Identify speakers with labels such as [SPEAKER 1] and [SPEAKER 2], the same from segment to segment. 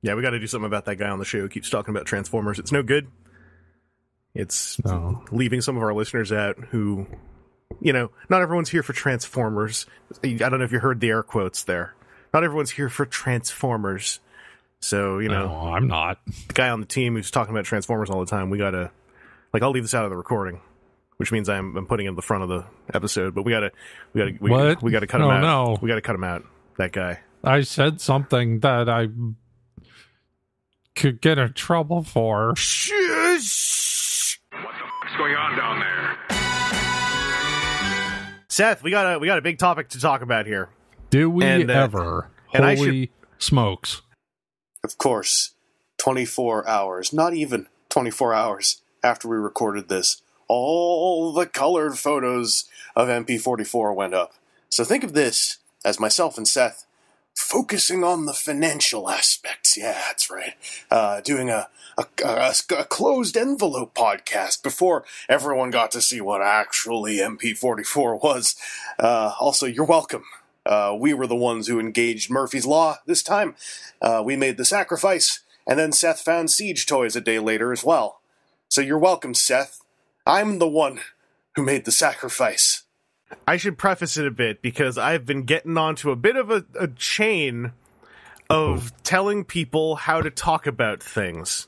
[SPEAKER 1] Yeah, we got to do something about that guy on the show who keeps talking about Transformers. It's no good. It's leaving some of our listeners out who, not everyone's here for Transformers. I don't know if you heard the air quotes there. Not everyone's here for Transformers. So,
[SPEAKER 2] No, I'm not.
[SPEAKER 1] The guy on the team who's talking about Transformers all the time, we got to, I'll leave this out of the recording, which means I'm putting it in the front of the episode, but we got to cut him out.
[SPEAKER 2] No.
[SPEAKER 1] We got to cut him out, that guy.
[SPEAKER 2] I said something that I could get in trouble for.
[SPEAKER 1] Shush!
[SPEAKER 3] What the fuck's going on down there?
[SPEAKER 1] Seth, we got a big topic to talk about here.
[SPEAKER 2] Do we ever?
[SPEAKER 1] And
[SPEAKER 2] Holy smokes.
[SPEAKER 4] Of course, 24 hours, not even 24 hours after we recorded this, all the colored photos of MP-44 went up. So think of this as myself and Seth focusing on the financial aspects. Yeah, that's right. Doing a closed envelope podcast before everyone got to see what actually MP-44 was. Also, you're welcome. We were the ones who engaged Murphy's Law this time. We made the sacrifice, and then Seth found Siege toys a day later as well. So you're welcome, Seth. I'm the one who made the sacrifice.
[SPEAKER 1] I should preface it a bit, because I've been getting onto a bit of a chain of telling people how to talk about things.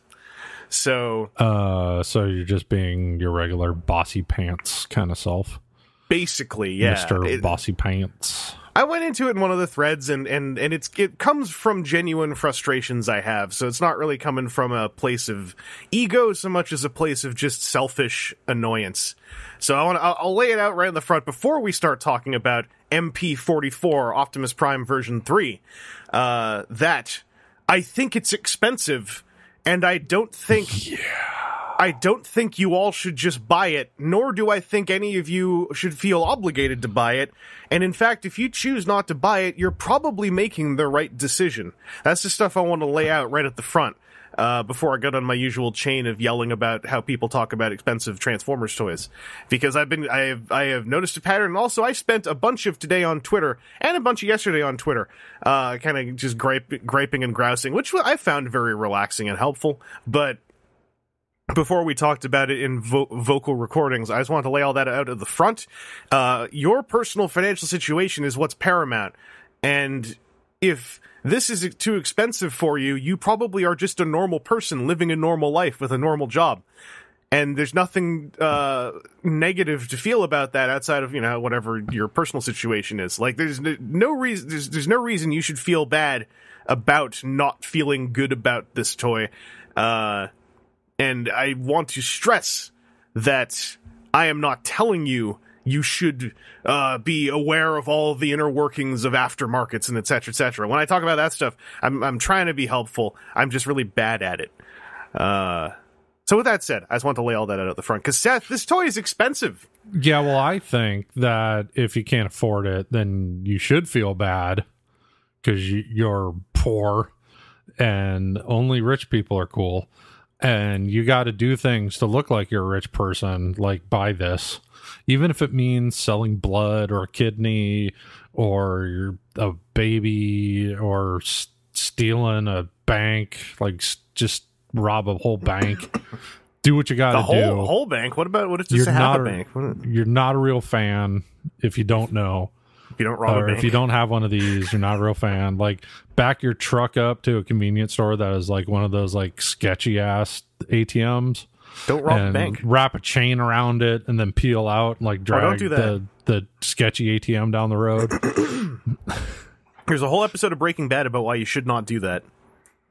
[SPEAKER 1] So
[SPEAKER 2] you're just being your regular bossy pants kind of self.
[SPEAKER 1] Basically, yeah.
[SPEAKER 2] Mr. Bossy Pants.
[SPEAKER 1] I went into it in one of the threads, and it comes from genuine frustrations I have, so it's not really coming from a place of ego so much as a place of just selfish annoyance. So I'll lay it out right in the front before we start talking about MP-44 Optimus Prime version 3. That I think it's expensive, and I don't think you all should just buy it, nor do I think any of you should feel obligated to buy it. And in fact, if you choose not to buy it, you're probably making the right decision. That's the stuff I want to lay out right at the front, before I get on my usual chain of yelling about how people talk about expensive Transformers toys. Because I have noticed a pattern, and also I spent a bunch of today on Twitter, and a bunch of yesterday on Twitter, kind of just griping and grousing, which I found very relaxing and helpful, but before we talked about it in vocal recordings, I just wanted to lay all that out at the front. Your personal financial situation is what's paramount. And if this is too expensive for you, you probably are just a normal person living a normal life with a normal job. And there's nothing negative to feel about that outside of, whatever your personal situation is. Like, there's no reason you should feel bad about not feeling good about this toy. And I want to stress that I am not telling you should be aware of all the inner workings of aftermarkets and et cetera, et cetera. When I talk about that stuff, I'm trying to be helpful. I'm just really bad at it. So with that said, I just want to lay all that out at the front. Because, Seth, this toy is expensive.
[SPEAKER 2] Yeah, well, I think that if you can't afford it, then you should feel bad because you're poor and only rich people are cool. And you got to do things to look like you're a rich person, like buy this. Even if it means selling blood or a kidney or you're a baby or stealing a bank, like just rob a whole bank. Do what you got to do.
[SPEAKER 1] The whole bank? What if it's just a half a bank?
[SPEAKER 2] You're not a real fan if you don't know.
[SPEAKER 1] If you don't rob a bank.
[SPEAKER 2] If you don't have one of these, you're not a real fan. Like, back your truck up to a convenience store that is like one of those like sketchy ass ATMs.
[SPEAKER 1] Don't rob a bank.
[SPEAKER 2] Wrap a chain around it and then peel out and like drag the sketchy ATM down the road.
[SPEAKER 1] There's a whole episode of Breaking Bad about why you should not do that.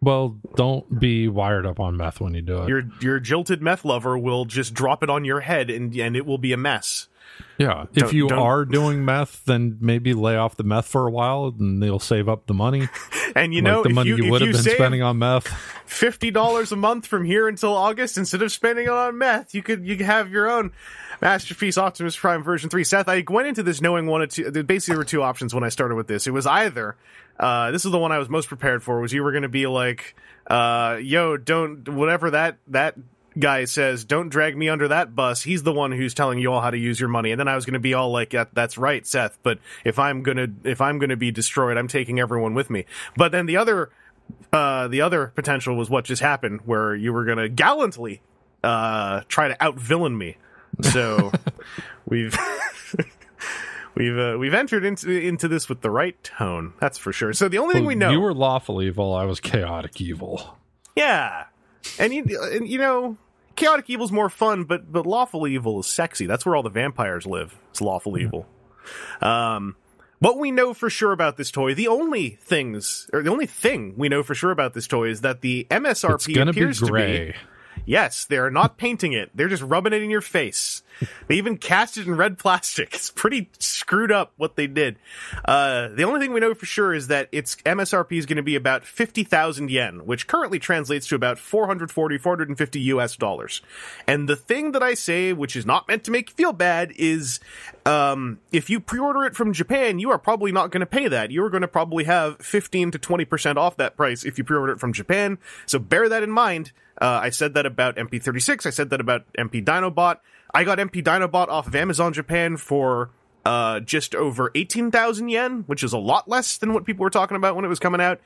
[SPEAKER 2] Well, don't be wired up on meth when you do it.
[SPEAKER 1] Your jilted meth lover will just drop it on your head and it will be a mess.
[SPEAKER 2] Yeah, if you are doing meth, then maybe lay off the meth for a while, and they'll save up the money.
[SPEAKER 1] And
[SPEAKER 2] the money you would have been spending on meth,
[SPEAKER 1] $50 a month from here until August, instead of spending it on meth, you could have your own Masterpiece Optimus Prime version 3. Seth, I went into this knowing one of two. Basically, there were two options when I started with this. It was either this is the one I was most prepared for. Was you were going to be like, "Yo, don't whatever that guy says, don't drag me under that bus. He's the one who's telling you all how to use your money." And then I was going to be all like, yeah, "That's right, Seth. But if I'm gonna be destroyed, I'm taking everyone with me." But then the other The other potential was what just happened, where you were going to gallantly try to out-villain me. So we've entered into this with the right tone, that's for sure. So the only thing we know,
[SPEAKER 2] you were lawful evil, I was chaotic evil.
[SPEAKER 1] Yeah, and you know, chaotic evil's more fun, but lawful evil is sexy. That's where all the vampires live. It's lawful evil. What we know for sure about this toy, the only thing we know for sure about this toy is that the MSRP appears to be. Yes, they are not painting it. They're just rubbing it in your face. They even cast it in red plastic. It's pretty screwed up what they did. The only thing we know for sure is that its MSRP is going to be about 50,000 yen, which currently translates to about $450 US. And the thing that I say, which is not meant to make you feel bad, is if you pre-order it from Japan, you are probably not going to pay that. You're going to probably have 15 to 20% off that price if you pre-order it from Japan. So bear that in mind. I said that about MP-36. I said that about MP Dinobot. I got MP Dinobot off of Amazon Japan for just over 18,000 yen, which is a lot less than what people were talking about when it was coming out.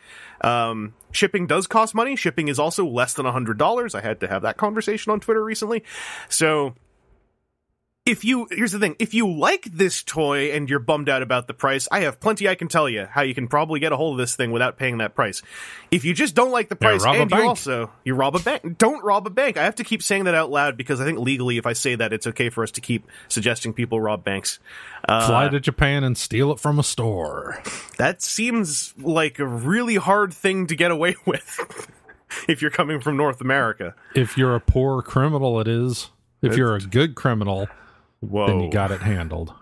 [SPEAKER 1] Shipping does cost money. Shipping is also less than $100. I had to have that conversation on Twitter recently. So here's the thing, if you like this toy and you're bummed out about the price, I have plenty I can tell you how you can probably get a hold of this thing without paying that price. If you just don't like the price, and you rob a bank. Don't rob a bank. I have to keep saying that out loud because I think legally if I say that, it's okay for us to keep suggesting people rob banks.
[SPEAKER 2] Fly to Japan and steal it from a store.
[SPEAKER 1] That seems like a really hard thing to get away with if you're coming from North America.
[SPEAKER 2] If you're a poor criminal, it is. If you're a good criminal...
[SPEAKER 1] Whoa.
[SPEAKER 2] Then you got it handled.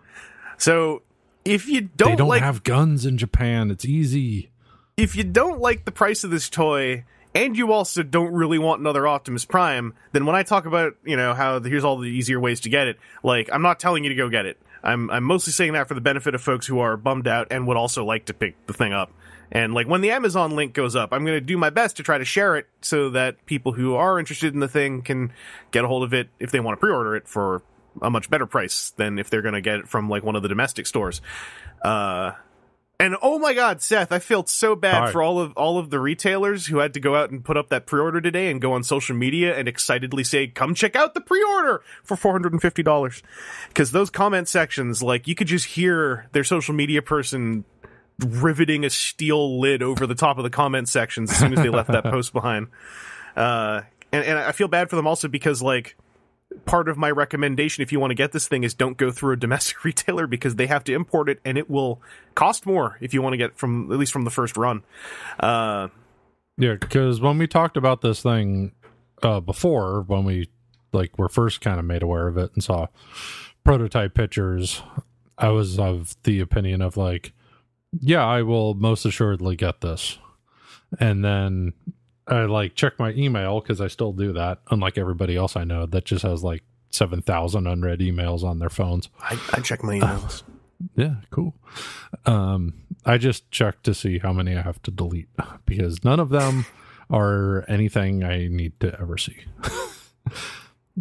[SPEAKER 1] So, if you don't
[SPEAKER 2] They don't have guns in Japan. It's easy.
[SPEAKER 1] If you don't like the price of this toy, and you also don't really want another Optimus Prime, then when I talk about, you know, how here's all the easier ways to get it, like, I'm not telling you to go get it. I'm mostly saying that for the benefit of folks who are bummed out and would also like to pick the thing up. And, like, when the Amazon link goes up, I'm going to do my best to try to share it so that people who are interested in the thing can get a hold of it if they want to pre-order it for a much better price than if they're going to get it from like one of the domestic stores. And oh my God, Seth, I felt so bad for all of the retailers who had to go out and put up that pre-order today and go on social media and excitedly say, come check out the pre-order for $450. Because those comment sections, like, you could just hear their social media person riveting a steel lid over the top of the comment sections as soon as they left that post behind. And I feel bad for them also because, like, part of my recommendation if you want to get this thing is don't go through a domestic retailer because they have to import it and it will cost more if you want to get from at least from the first run.
[SPEAKER 2] Yeah, because when we talked about this thing before, when we were first kind of made aware of it and saw prototype pictures, I was of the opinion of like, yeah, I will most assuredly get this. And then I check my email because I still do that, unlike everybody else I know that just has 7,000 unread emails on their phones.
[SPEAKER 1] I check my emails.
[SPEAKER 2] Yeah, cool. I just check to see how many I have to delete because none of them are anything I need to ever see.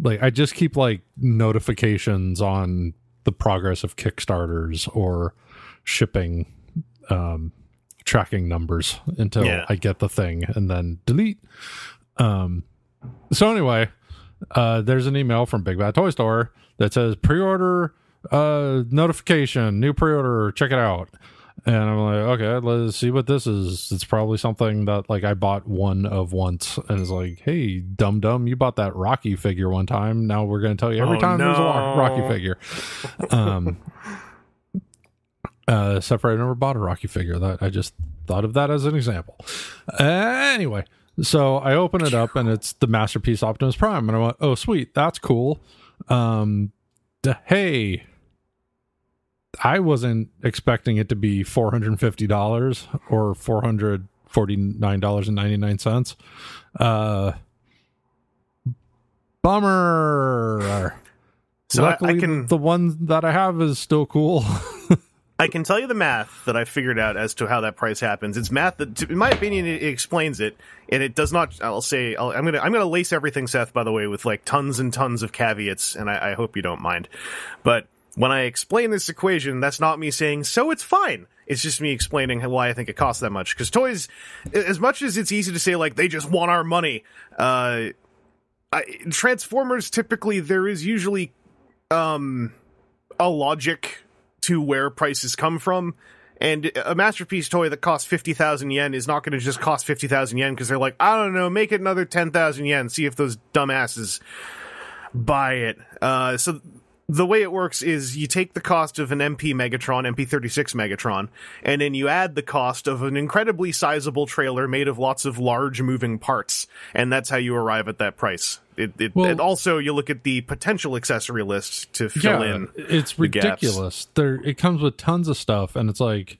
[SPEAKER 2] I just keep notifications on the progress of Kickstarters or shipping tracking numbers until I get the thing and then delete. So anyway, there's an email from Big Bad Toy Store that says pre-order notification, new pre-order, check it out. And I'm like, okay, let's see what this is. It's probably something that I bought one of once and it's like, hey, dum you bought that Rocky figure one time. Now we're going to tell you every time there's a Rocky figure. Except for I never bought a Rocky figure. That I just thought of that as an example. Anyway, so I open it up and it's the Masterpiece Optimus Prime, and I went, "Oh, sweet, that's cool." Hey, I wasn't expecting it to be $450 or $449.99. Bummer.
[SPEAKER 1] So
[SPEAKER 2] luckily, the one that I have is still cool.
[SPEAKER 1] I can tell you the math that I figured out as to how that price happens. It's math that, in my opinion, it explains it, and it does not. I'm gonna lace everything, Seth, by the way, with tons and tons of caveats, and I hope you don't mind. But when I explain this equation, that's not me saying, so it's fine. It's just me explaining why I think it costs that much. Because toys, as much as it's easy to say, like, they just want our money, Transformers, typically, there is usually a logic to where prices come from. And a Masterpiece toy that costs 50,000 yen is not going to just cost 50,000 yen because they're like, I don't know, make it another 10,000 yen, see if those dumbasses buy it. So the way it works is you take the cost of an MP Megatron, MP-36 Megatron, and then you add the cost of an incredibly sizable trailer made of lots of large moving parts, and that's how you arrive at that price. And also, you look at the potential accessory list to fill in.
[SPEAKER 2] It's ridiculous. It comes with tons of stuff, and it's like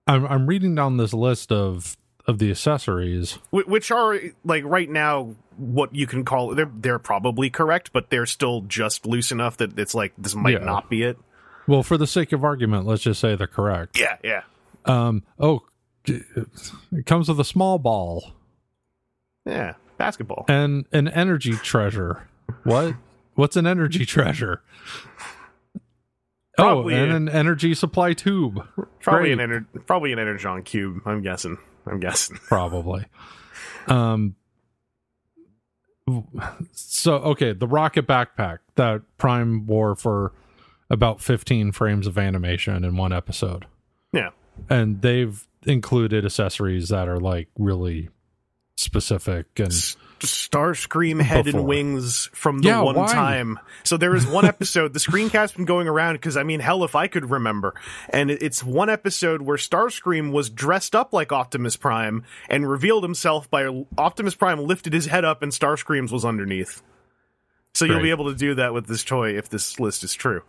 [SPEAKER 2] I'm reading down this list of the accessories,
[SPEAKER 1] which are like right now what you can call they're probably correct, but they're still just loose enough that it's like this might not be it.
[SPEAKER 2] Well, for the sake of argument, let's just say they're correct.
[SPEAKER 1] Yeah.
[SPEAKER 2] It comes with a small ball.
[SPEAKER 1] Yeah. Basketball.
[SPEAKER 2] And an energy treasure. What? What's an energy treasure?
[SPEAKER 1] Probably
[SPEAKER 2] and an energy supply tube.
[SPEAKER 1] Probably probably an Energon cube, I'm guessing.
[SPEAKER 2] Probably. So, okay, the rocket backpack that Prime wore for about 15 frames of animation in one episode.
[SPEAKER 1] Yeah.
[SPEAKER 2] And they've included accessories that are like really specific and
[SPEAKER 1] Starscream head and wings from the time. So there is one episode, the screencast's been going around because, I mean, hell, if I could remember. And it's one episode where Starscream was dressed up like Optimus Prime and revealed himself by Optimus Prime lifted his head up and Starscream's was underneath. So you'll be able to do that with this toy if this list is true.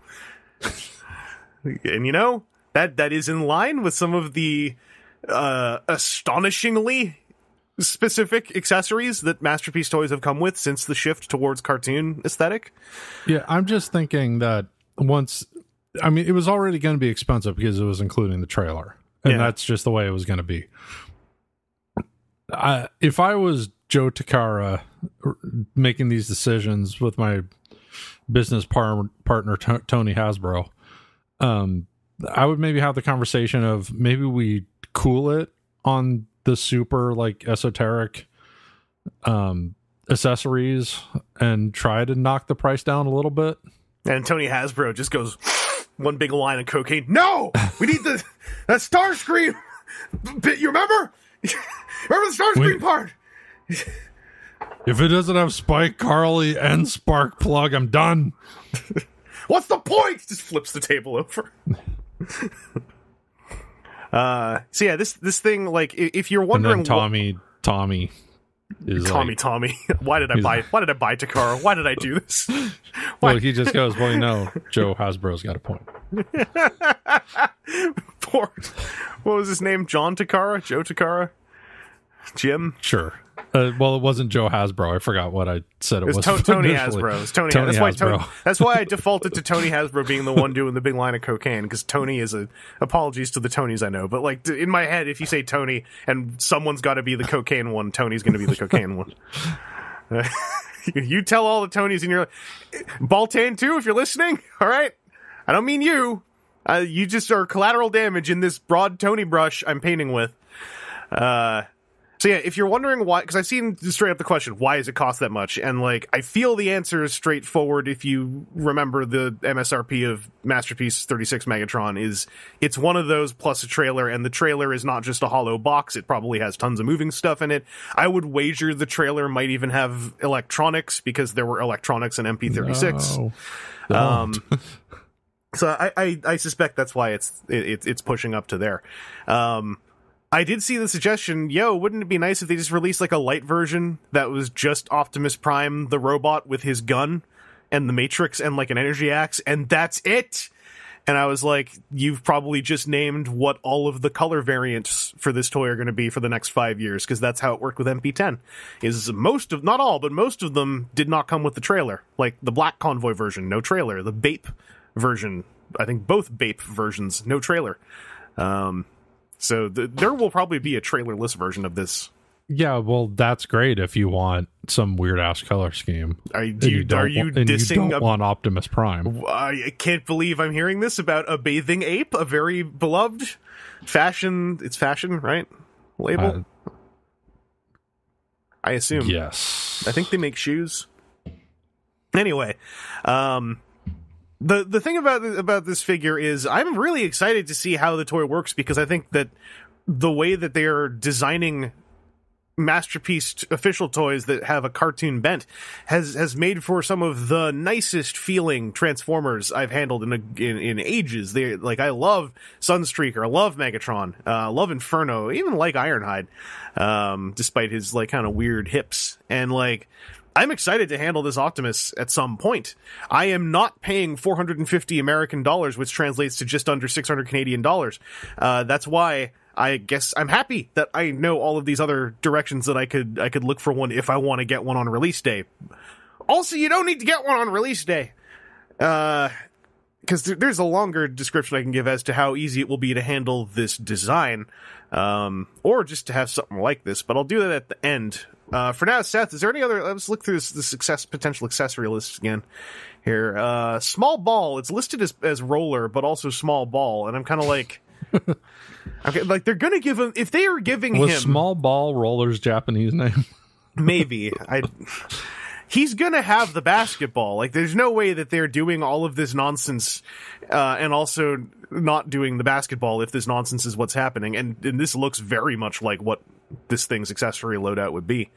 [SPEAKER 1] And you know, that is in line with some of the astonishingly specific accessories that Masterpiece toys have come with since the shift towards cartoon aesthetic.
[SPEAKER 2] Yeah, I'm just thinking that it was already going to be expensive because it was including the trailer, and that's just the way it was going to be. If I was Joe Takara making these decisions with my business partner Tony Hasbro, I would maybe have the conversation of maybe we cool it on the super like esoteric accessories and try to knock the price down a little bit.
[SPEAKER 1] And Tony Hasbro just goes one big line of cocaine. No, we need that Starscream bit. You remember? Remember the Starscream part?
[SPEAKER 2] If it doesn't have Spike, Carly, and Spark Plug, I'm done.
[SPEAKER 1] What's the point? Just flips the table over. So yeah, this thing, like, if you're wondering,
[SPEAKER 2] and then Tommy is
[SPEAKER 1] Tommy. Why did I buy Takara? Why did I do this?
[SPEAKER 2] Well, he just goes, well, you know, Joe Hasbro's got a point.
[SPEAKER 1] Poor. What was his name? John Takara? Joe Takara? Jim?
[SPEAKER 2] Sure. Well, it wasn't Joe Hasbro. I forgot what I said. It was
[SPEAKER 1] Tony Hasbro. It was Tony
[SPEAKER 2] Hasbro.
[SPEAKER 1] That's why I defaulted to Tony Hasbro being the one doing the big line of cocaine, because Tony is apologies to the Tonys I know, but like in my head, if you say Tony and someone's got to be the cocaine one, Tony's going to be the cocaine one. You tell all the Tonys in your Baltan too, if you're listening. All right, I don't mean you. You just are collateral damage in this broad Tony brush I'm painting with. So yeah, if you're wondering why, because I've seen straight up the question, why does it cost that much? And like, I feel the answer is straightforward if you remember the MSRP of Masterpiece 36 Megatron is, it's one of those plus a trailer, and the trailer is not just a hollow box, it probably has tons of moving stuff in it. I would wager the trailer might even have electronics, because there were electronics in MP-36.
[SPEAKER 2] No,
[SPEAKER 1] so I suspect that's why it's pushing up to there. I did see the suggestion, wouldn't it be nice if they just released like a light version that was just Optimus Prime, the robot, with his gun and the Matrix and like an energy axe, and that's it? And I was like, you've probably just named what all of the color variants for this toy are going to be for the next 5 years, because that's how it worked with MP-10. Is not all, but most of them did not come with the trailer. Like the Black Convoy version, no trailer. The Bape version, I think both Bape versions, no trailer. So there will probably be a trailerless version of this
[SPEAKER 2] Yeah, well, that's great if you want some weird ass color scheme.
[SPEAKER 1] Are you dissing?
[SPEAKER 2] You don't want Optimus Prime?
[SPEAKER 1] I can't believe I'm hearing this about a bathing ape, a very beloved fashion. It's fashion, right? Label. I assume.
[SPEAKER 2] Yes.
[SPEAKER 1] I think they make shoes. Anyway, the thing about this figure is I'm really excited to see how the toy works, because I think that the way that they are designing Masterpiece official toys that have a cartoon bent has made for some of the nicest feeling Transformers I've handled in ages. They I love Sunstreaker, I love Megatron, love Inferno, even like Ironhide, despite his kind of weird hips. And I'm excited to handle this Optimus at some point. I am not paying $450 American dollars, which translates to just under 600 Canadian dollars. That's why I guess I'm happy that I know all of these other directions that I could look for one if I want to get one on release day. Also, you don't need to get one on release day, because there's a longer description I can give as to how easy it will be to handle this design, or just to have something like this. But I'll do that at the end. For now, Seth, is there any other? Let's look through this potential accessory list again. Here, small ball. It's listed as roller, but also small ball, and I'm kind of like. Okay, they're gonna give him, if they are giving him
[SPEAKER 2] small ball roller's Japanese name.
[SPEAKER 1] Maybe he's gonna have the basketball. There's no way that they're doing all of this nonsense and also not doing the basketball if this nonsense is what's happening. And this looks very much like what this thing's accessory loadout would be.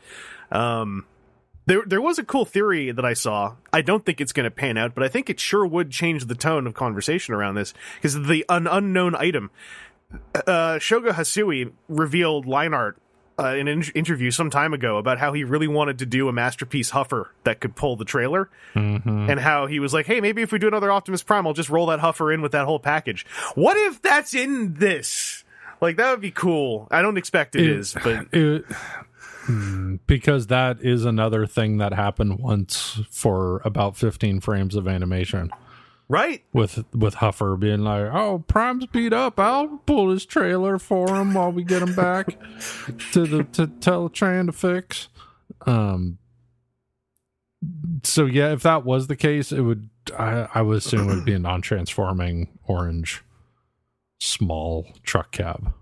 [SPEAKER 1] There was a cool theory that I saw. I don't think it's going to pan out, but I think it sure would change the tone of conversation around this, because the unknown item. Shogo Hasui revealed line art in an interview some time ago about how he really wanted to do a Masterpiece Huffer that could pull the trailer, and how he was like, hey, maybe if we do another Optimus Prime, I'll just roll that Huffer in with that whole package. What if that's in this? That would be cool. I don't expect it is, but...
[SPEAKER 2] Because that is another thing that happened once for about 15 frames of animation.
[SPEAKER 1] Right.
[SPEAKER 2] With Huffer being like, oh, Prime's beat up. I'll pull his trailer for him while we get him back to tell Tran to fix. So yeah, if that was the case, it would I would assume it would be a non-transforming orange small truck cab.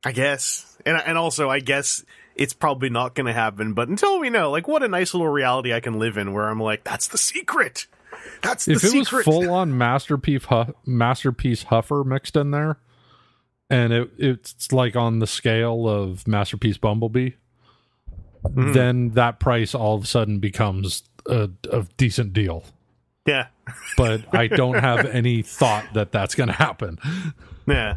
[SPEAKER 1] I guess. And also, I guess it's probably not going to happen. But until we know, what a nice little reality I can live in where I'm like, that's the secret. That's the secret.
[SPEAKER 2] If it was full-on Masterpiece Huffer mixed in there, and it's on the scale of Masterpiece Bumblebee, then that price all of a sudden becomes a decent deal.
[SPEAKER 1] Yeah.
[SPEAKER 2] But I don't have any thought that that's going to happen.
[SPEAKER 1] Yeah.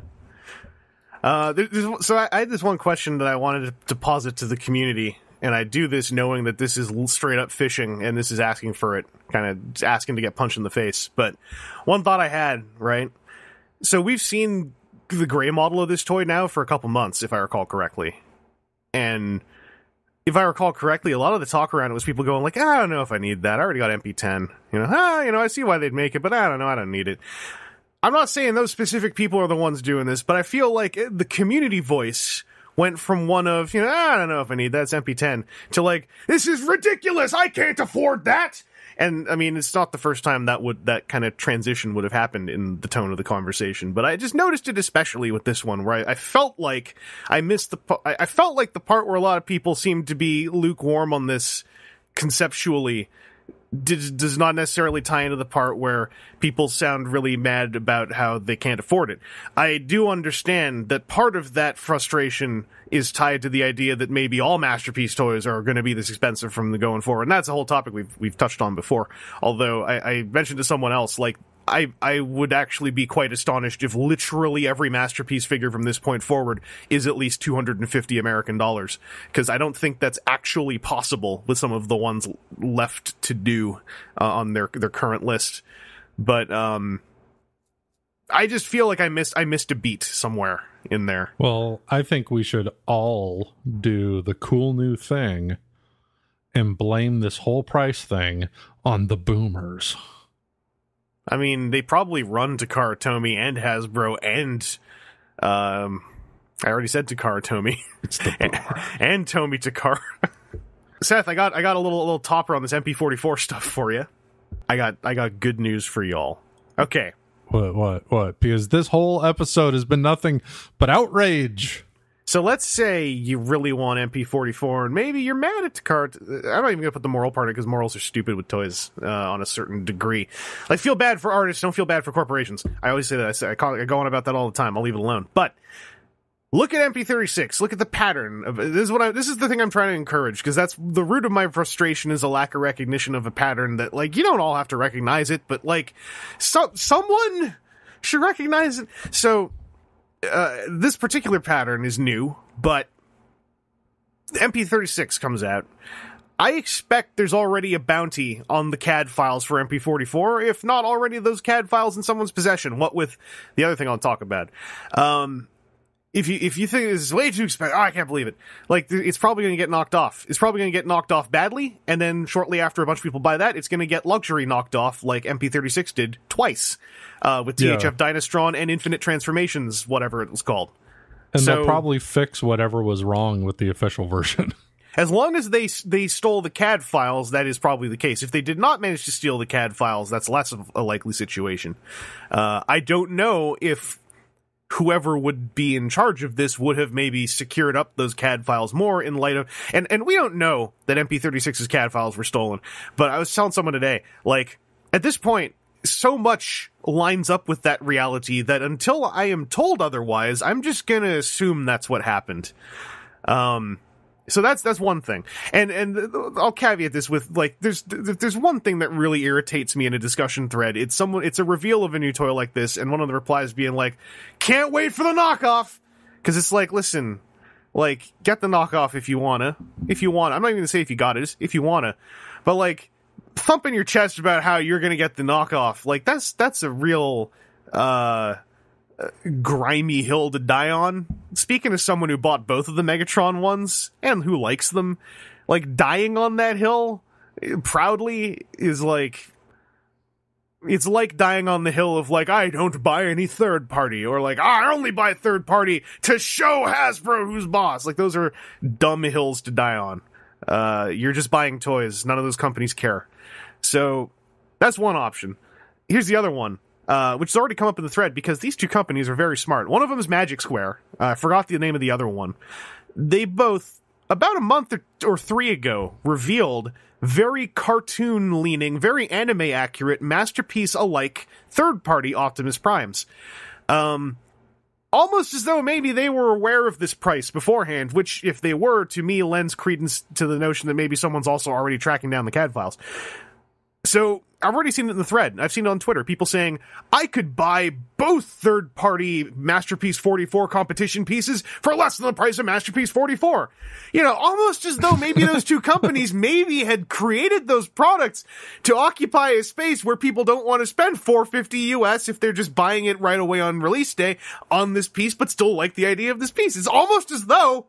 [SPEAKER 1] So I had this one question that I wanted to posit to the community, and I do this knowing that this is straight up phishing, and this is asking for it, kind of asking to get punched in the face. But one thought I had, right? So we've seen the gray model of this toy now for a couple months, if I recall correctly. And if I recall correctly, a lot of the talk around it was people going I don't know if I need that. I already got MP10. I see why they'd make it, but I don't know. I don't need it. I'm not saying those specific people are the ones doing this, but I feel like the community voice went from one of, I don't know if I need that, it's MP10, to this is ridiculous, I can't afford that! And, I mean, it's not the first time that kind of transition would have happened in the tone of the conversation, but I just noticed it especially with this one, where I felt like I felt like the part where a lot of people seemed to be lukewarm on this conceptually does not necessarily tie into the part where people sound really mad about how they can't afford it. I do understand that part of that frustration is tied to the idea that maybe all Masterpiece toys are going to be this expensive from the going forward, and that's a whole topic we've touched on before. Although I mentioned to someone else, I would actually be quite astonished if literally every Masterpiece figure from this point forward is at least $250 American dollars, because I don't think that's actually possible with some of the ones left to do on their current list. But I just feel like I missed a beat somewhere in there.
[SPEAKER 2] Well, I think we should all do the cool new thing and blame this whole price thing on the boomers.
[SPEAKER 1] I mean, they probably run Takara Tomy and Hasbro and I already said Takara Tomy.
[SPEAKER 2] It's the
[SPEAKER 1] and Tomy Takara. Seth, I got a little topper on this MP-44 stuff for you. I got good news for y'all. Okay.
[SPEAKER 2] What? Because this whole episode has been nothing but outrage.
[SPEAKER 1] So let's say you really want MP-44, and maybe you're mad at Takara. I'm not even going to put the moral part in it, because morals are stupid with toys on a certain degree. Like, feel bad for artists, don't feel bad for corporations. I always say that. I go on about that all the time. I'll leave it alone. But look at MP-36. Look at the pattern of this. This is the thing I'm trying to encourage, because that's the root of my frustration, is a lack of recognition of a pattern that, like, you don't all have to recognize it, but like, someone should recognize it. So this particular pattern is new, but MP-36 comes out. I expect there's already a bounty on the CAD files for MP-44, if not already those CAD files in someone's possession. What with the other thing I'll talk about. If you think this is way too expensive, I can't believe it. Like, it's probably going to get knocked off. It's probably going to get knocked off badly, and then shortly after a bunch of people buy that, it's going to get luxury knocked off, like MP-36 did twice, with THF Dynastron and Infinite Transformations, whatever it was called.
[SPEAKER 2] And they'll probably fix whatever was wrong with the official version.
[SPEAKER 1] As long as they stole the CAD files, that is probably the case. If they did not manage to steal the CAD files, that's less of a likely situation. I don't know if whoever would be in charge of this would have maybe secured up those CAD files more in light of... And we don't know that MP-36's CAD files were stolen, but I was telling someone today, like, at this point, so much lines up with that reality that until I am told otherwise, I'm just gonna assume that's what happened. So that's one thing. And I'll caveat this with, like, there's one thing that really irritates me in a discussion thread. It's a reveal of a new toy like this, and one of the replies being like, "Can't wait for the knockoff." Cause it's like, listen, like, get the knockoff if you wanna. I'm not even gonna say if you got it, if you wanna. But, like, thumping your chest about how you're gonna get the knockoff, like, that's a real, grimy hill to die on. Speaking as someone who bought both of the Megatron ones and who likes them, like, dying on that hill proudly is like, it's like dying on the hill of, like, I don't buy any third party, or like, I only buy third party to show Hasbro who's boss. Like, those are dumb hills to die on. You're just buying toys. None of those companies care. So that's one option. Here's the other one. Which has already come up in the thread, because these two companies are very smart. One of them is Magic Square. I forgot the name of the other one. They both, about a month or 3 ago, revealed very cartoon-leaning, very anime-accurate, masterpiece-alike third-party Optimus Primes. Almost as though maybe they were aware of this price beforehand, which, if they were, to me, lends credence to the notion that maybe someone's also already tracking down the CAD files. So, I've already seen it in the thread. I've seen it on Twitter. People saying, I could buy both third-party Masterpiece 44 competition pieces for less than the price of Masterpiece 44. You know, almost as though maybe those two companies maybe had created those products to occupy a space where people don't want to spend $450 US if they're just buying it right away on release day on this piece, but still like the idea of this piece. It's almost as though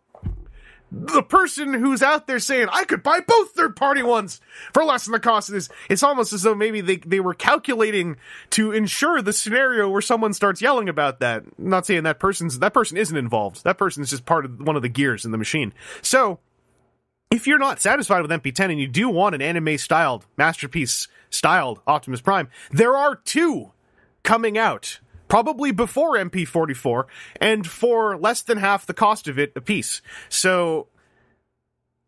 [SPEAKER 1] the person who's out there saying, I could buy both third-party ones for less than the cost of this, it's almost as though maybe they were calculating to ensure the scenario where someone starts yelling about that. I'm not saying that person isn't involved. That person is just part of one of the gears in the machine. So, if you're not satisfied with MP-10 and you do want an anime-styled, Masterpiece-styled Optimus Prime, there are two coming out. Probably before MP-44, and for less than half the cost of it a piece. So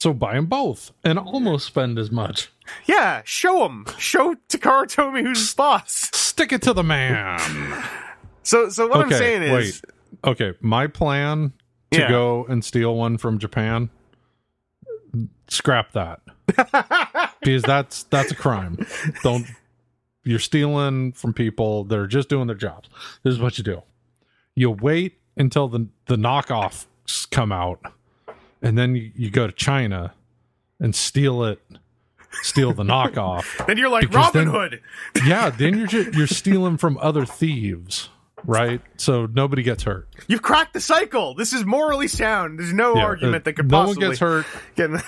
[SPEAKER 2] buy them both, and almost spend as much.
[SPEAKER 1] Yeah, show them. Show Takara Tomy who's boss.
[SPEAKER 2] Stick it to the man.
[SPEAKER 1] So what I'm saying is...
[SPEAKER 2] Okay, my plan to go and steal one from Japan, scrap that. Because that's a crime. You're stealing from people that are just doing their jobs. This is what you do. You wait until the knockoffs come out, and then you go to China and steal the knockoff.
[SPEAKER 1] Then you're like Robin Hood.
[SPEAKER 2] Yeah, then you're stealing from other thieves. right? So nobody gets hurt.
[SPEAKER 1] You've cracked the cycle. This is morally sound. There's no argument that could possibly...
[SPEAKER 2] No one gets hurt.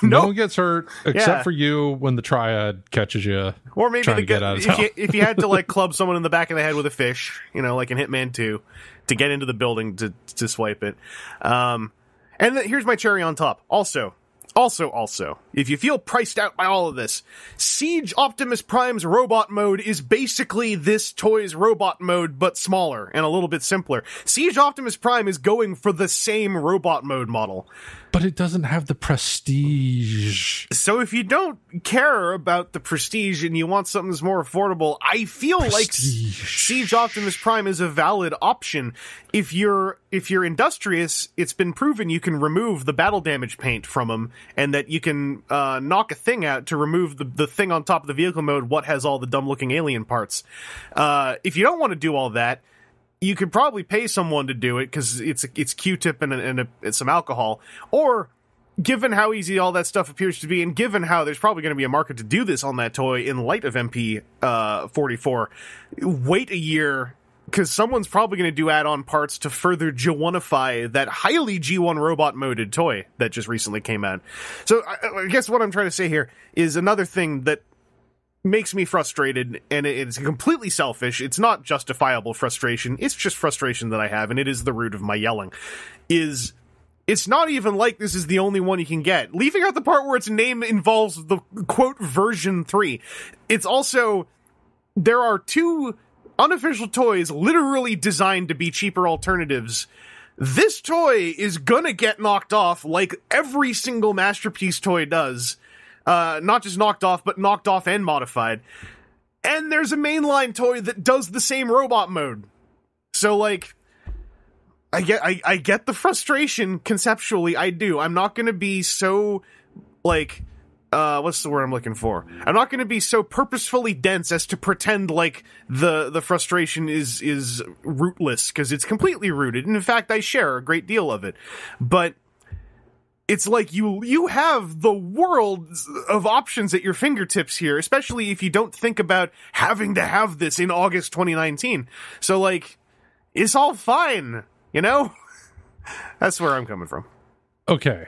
[SPEAKER 2] No one gets hurt except for you when the triad catches you.
[SPEAKER 1] Or maybe
[SPEAKER 2] if
[SPEAKER 1] you had to like club someone in the back of the head with a fish, like in Hitman 2, to get into the building to swipe it. Here's my cherry on top. Also, if you feel priced out by all of this, Siege Optimus Prime's robot mode is basically this toy's robot mode, but smaller and a little bit simpler. Siege Optimus Prime is going for the same robot mode model.
[SPEAKER 2] But it doesn't have the prestige.
[SPEAKER 1] So if you don't care about the prestige and you want something that's more affordable, I feel like Siege Optimus Prime is a valid option. If you're industrious, it's been proven you can remove the battle damage paint from them, and that you can knock a thing out to remove the thing on top of the vehicle mode, what has all the dumb-looking alien parts. If you don't want to do all that, you could probably pay someone to do it because it's Q-tip and some alcohol. Or, given how easy all that stuff appears to be, and given how there's probably going to be a market to do this on that toy in light of MP-44, wait a year, because someone's probably going to do add-on parts to further G1ify that highly G1 robot-moded toy that just recently came out. So I guess what I'm trying to say here is another thing that makes me frustrated, and it's completely selfish. It's not justifiable frustration. It's just frustration that I have, and it is the root of my yelling. It's not even like this is the only one you can get. Leaving out the part where its name involves the, quote, version 3. It's also, there are 2 unofficial toys literally designed to be cheaper alternatives. This toy is gonna get knocked off like every single Masterpiece toy does. Not just knocked off, but knocked off and modified. And there's a mainline toy that does the same robot mode. So, like, I get the frustration conceptually. I do. I'm not going to be so, like, what's the word I'm looking for? I'm not going to be so purposefully dense as to pretend like the frustration is rootless, because it's completely rooted. And in fact, I share a great deal of it. But it's like you have the world of options at your fingertips here, especially if you don't think about having to have this in August 2019. So, like, it's all fine, That's where I'm coming from.
[SPEAKER 2] Okay.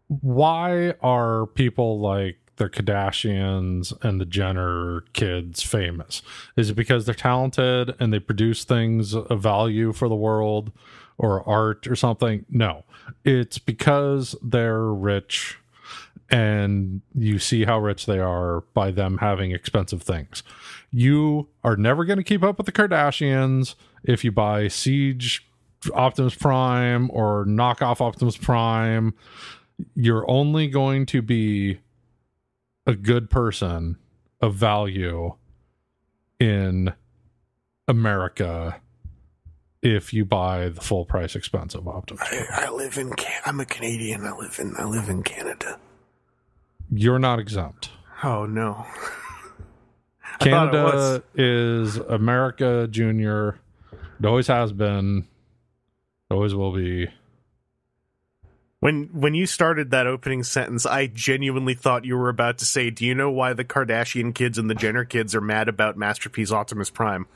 [SPEAKER 2] Why are people like the Kardashians and the Jenner kids famous? Is it because they're talented and they produce things of value for the world, or art or something? No, it's because they're rich, and you see how rich they are by them having expensive things. You are never going to keep up with the Kardashians if you buy Siege Optimus Prime or knockoff Optimus Prime. You're only going to be a good person of value in America if you buy the full price expensive Optimus.
[SPEAKER 1] I'm a Canadian. I live in Canada.
[SPEAKER 2] You're not exempt.
[SPEAKER 1] Oh no.
[SPEAKER 2] Canada is America Junior. It always has been. It always will be.
[SPEAKER 1] When you started that opening sentence, I genuinely thought you were about to say, do you know why the Kardashian kids and the Jenner kids are mad about Masterpiece Optimus Prime?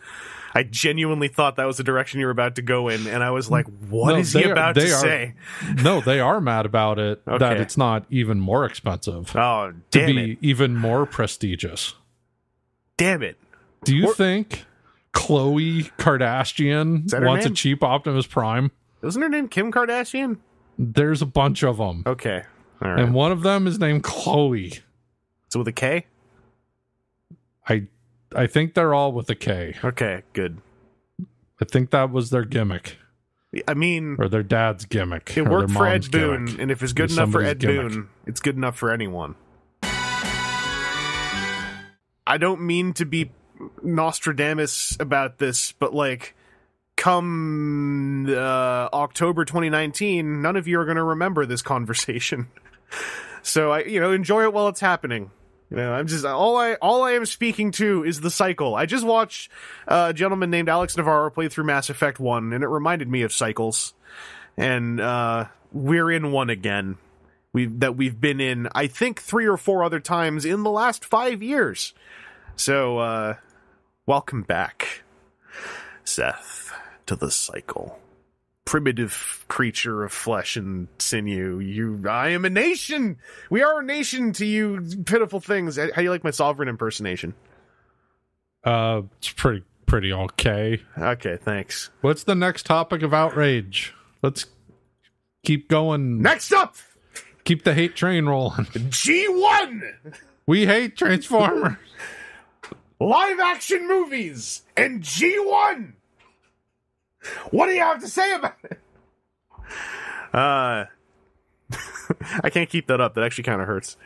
[SPEAKER 1] I genuinely thought that was the direction you were about to go in, and I was like, what is he about to say?
[SPEAKER 2] No, they are mad about it, okay. That it's not even more expensive.
[SPEAKER 1] Oh, damn
[SPEAKER 2] to be even more prestigious.
[SPEAKER 1] Damn it.
[SPEAKER 2] Do you think Khloe Kardashian wants a cheap Optimus Prime?
[SPEAKER 1] Isn't her name Kim Kardashian?
[SPEAKER 2] There's a bunch of them.
[SPEAKER 1] Okay. All right.
[SPEAKER 2] And one of them is named Khloe.
[SPEAKER 1] So with a K?
[SPEAKER 2] I think they're all with a K.
[SPEAKER 1] Okay, good.
[SPEAKER 2] I think that was their gimmick.
[SPEAKER 1] I mean...
[SPEAKER 2] Or their dad's gimmick.
[SPEAKER 1] It worked for Ed Boon, and if it's good enough for Ed Boon, it's good enough for anyone. I don't mean to be Nostradamus about this, but, like, come October 2019, none of you are going to remember this conversation. So, enjoy it while it's happening. I'm just all I am speaking to is the cycle. I just watched a gentleman named Alex Navarro play through Mass Effect 1, and it reminded me of cycles. And we're in one again. We've been in, I think, 3 or 4 other times in the last 5 years. So welcome back, Seth. to the cycle. Primitive creature of flesh and sinew, I am a nation! We are a nation to you pitiful things. How do you like my sovereign impersonation?
[SPEAKER 2] It's pretty okay.
[SPEAKER 1] Okay, thanks.
[SPEAKER 2] What's the next topic of outrage? Let's keep going.
[SPEAKER 1] Next up!
[SPEAKER 2] Keep the hate train rolling.
[SPEAKER 1] G1! We
[SPEAKER 2] hate Transformers.
[SPEAKER 1] Live action movies and G1! What do you have to say about it? I can't keep that up. That actually kind of hurts.